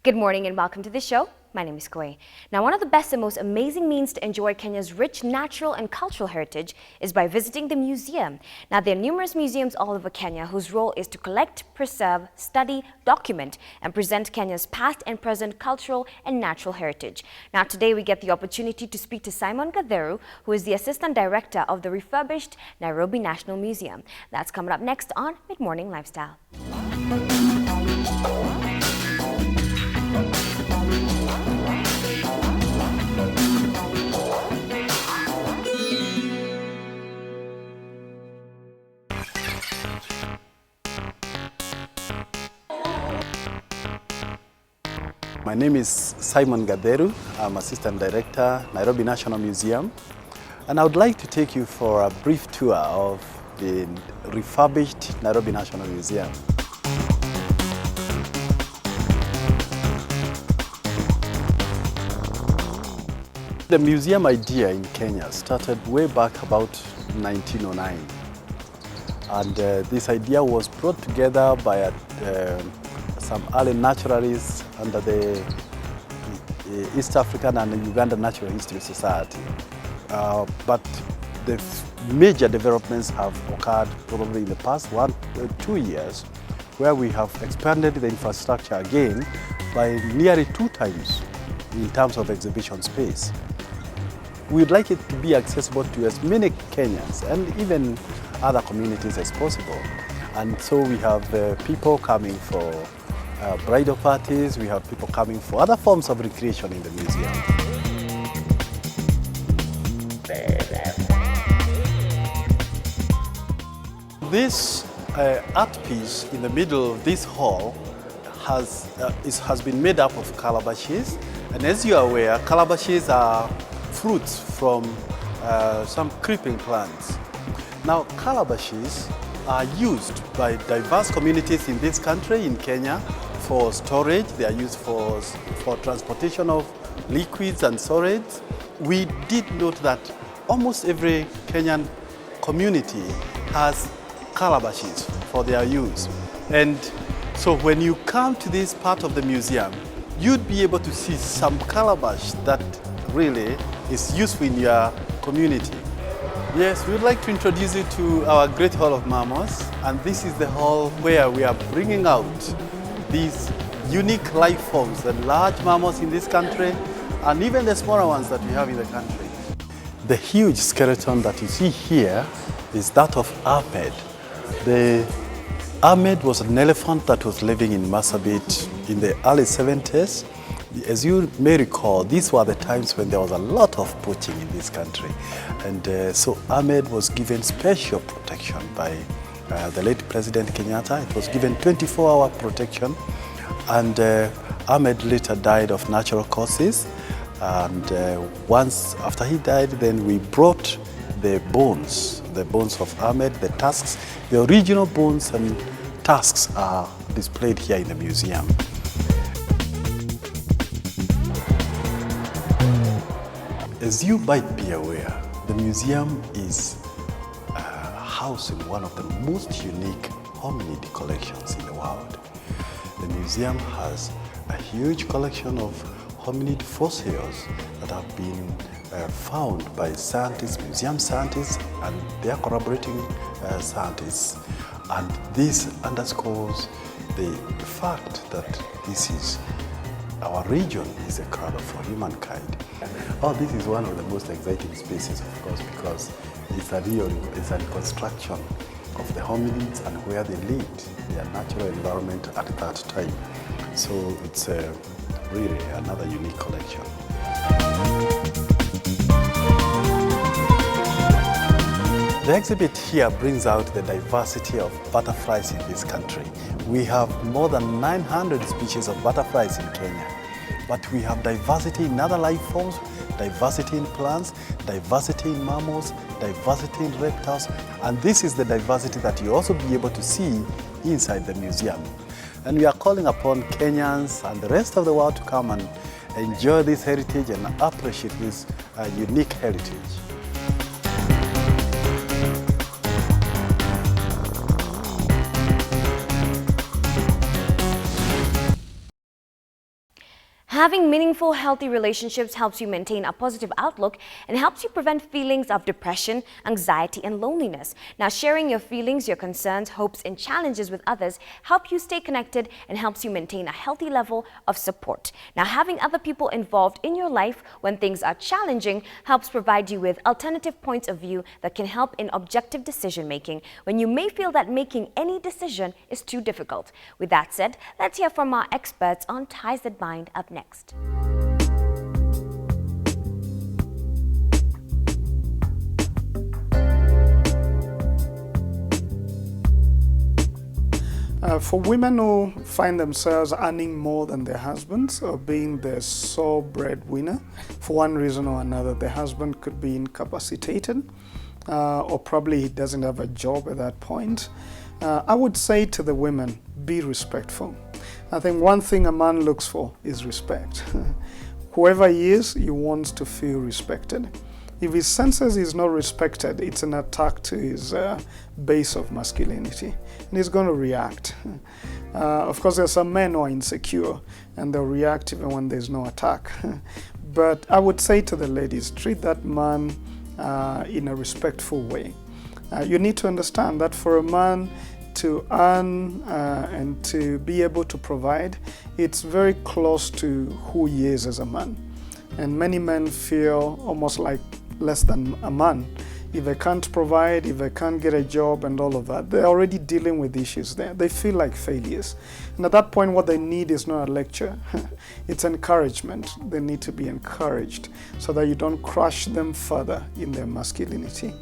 Good morning and welcome to the show. My name is Koi. Now, one of the best and most amazing means to enjoy Kenya's rich natural and cultural heritage is by visiting the museum. Now, there are numerous museums all over Kenya whose role is to collect, preserve, study, document, and present Kenya's past and present cultural and natural heritage. Now, today we get the opportunity to speak to Simon Gatheru, who is the Assistant Director of the refurbished Nairobi National Museum. That's coming up next on Mid Morning Lifestyle. My name is Simon Gatheru. I'm Assistant Director, Nairobi National Museum. And I would like to take you for a brief tour of the refurbished Nairobi National Museum. The museum idea in Kenya started way back about 1909. And this idea was brought together by some early naturalists under the East African and Uganda Natural History Society. But the major developments have occurred probably in the past 2 years, where we have expanded the infrastructure again by nearly 2 times in terms of exhibition space. We'd like it to be accessible to as many Kenyans and even other communities as possible. And so we have people coming for bridal parties, we have people coming for other forms of recreation in the museum. This art piece in the middle of this hall has been made up of calabashes. And as you are aware, calabashes are fruits from some creeping plants. Now, calabashes are used by diverse communities in this country, in Kenya, for storage. They are used for transportation of liquids and solids. We did note that almost every Kenyan community has calabashes for their use. And so when you come to this part of the museum, you'd be able to see some calabash that really is useful in your community. Yes, we would like to introduce you to our Great Hall of Mammals, and this is the hall where we are bringing out these unique life forms, the large mammals in this country, and even the smaller ones that we have in the country. The huge skeleton that you see here is that of Ahmed. Ahmed was an elephant that was living in Marsabit in the early 70s. As you may recall, these were the times when there was a lot of poaching in this country. And so Ahmed was given special protection by the late President Kenyatta. It was given 24-hour protection. And Ahmed later died of natural causes. And once after he died, then we brought the bones of Ahmed, the tusks. The original bones and tusks are displayed here in the museum. As you might be aware, the museum is housing one of the most unique hominid collections in the world. The museum has a huge collection of hominid fossils that have been found by scientists, museum scientists, and their collaborating scientists. And this underscores the fact that our region is a cradle for humankind. Oh, this is one of the most exciting spaces, of course, because it's a reconstruction of the hominids and where they lived, their natural environment at that time. So it's really another unique collection. The exhibit here brings out the diversity of butterflies in this country. We have more than 900 species of butterflies in Kenya. But we have diversity in other life forms, diversity in plants, diversity in mammals, diversity in reptiles, and this is the diversity that you also be able to see inside the museum. And we are calling upon Kenyans and the rest of the world to come and enjoy this heritage and appreciate this unique heritage. having meaningful, healthy relationships helps you maintain a positive outlook and helps you prevent feelings of depression, anxiety, and loneliness. Now, sharing your feelings, your concerns, hopes, and challenges with others help you stay connected and helps you maintain a healthy level of support. Now, having other people involved in your life when things are challenging helps provide you with alternative points of view that can help in objective decision making when you may feel that making any decision is too difficult. With that said, let's hear from our experts on ties that bind up next. For women who find themselves earning more than their husbands or being the sole breadwinner, for one reason or another, the husband could be incapacitated or probably he doesn't have a job at that point. I would say to the women, be respectful. I think one thing a man looks for is respect. Whoever he is, he wants to feel respected. If he senses he's not respected, it's an attack to his base of masculinity, and he's going to react. Of course, there are some men who are insecure, and they'll react even when there's no attack. But I would say to the ladies, treat that man in a respectful way. You need to understand that for a man to earn and to be able to provide, it's very close to who he is as a man. And many men feel almost like less than a man. If they can't provide, if they can't get a job and all of that, they're already dealing with issues there. They feel like failures. And at that point, what they need is not a lecture. It's encouragement. They need to be encouraged so that you don't crush them further in their masculinity.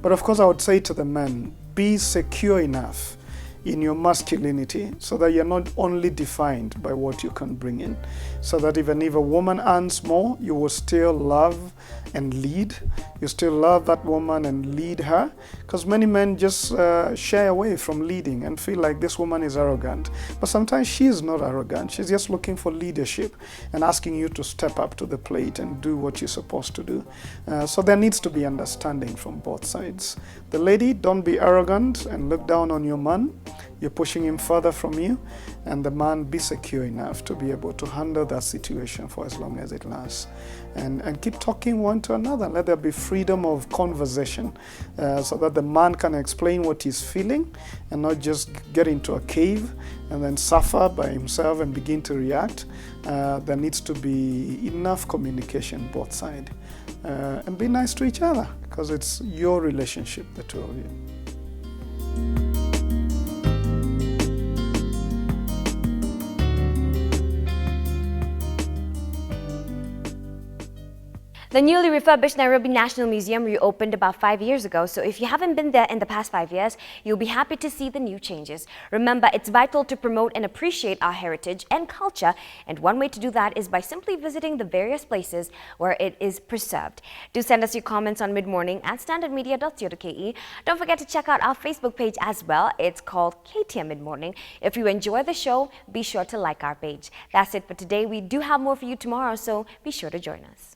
But of course, I would say to the men, be secure enough in your masculinity so that you're not only defined by what you can bring in. So that even if a woman earns more, you will still love and lead. You still love that woman and lead her. Because many men just shy away from leading and feel like this woman is arrogant. But sometimes she is not arrogant. She's just looking for leadership and asking you to step up to the plate and do what you're supposed to do. So there needs to be understanding from both sides. The lady, don't be arrogant and look down on your man. You're pushing him further from you, and the man, be secure enough to be able to handle that situation for as long as it lasts. And keep talking one to another. Let there be freedom of conversation so that the man can explain what he's feeling and not just get into a cave and then suffer by himself and begin to react. There needs to be enough communication both sides. And be nice to each other because it's your relationship, the two of you. The newly refurbished Nairobi National Museum reopened about 5 years ago, so if you haven't been there in the past 5 years, you'll be happy to see the new changes. Remember, it's vital to promote and appreciate our heritage and culture, and one way to do that is by simply visiting the various places where it is preserved. Do send us your comments on midmorning at standardmedia.co.ke. Don't forget to check out our Facebook page as well. It's called KTM Midmorning. If you enjoy the show, be sure to like our page. That's it for today. We do have more for you tomorrow, so be sure to join us.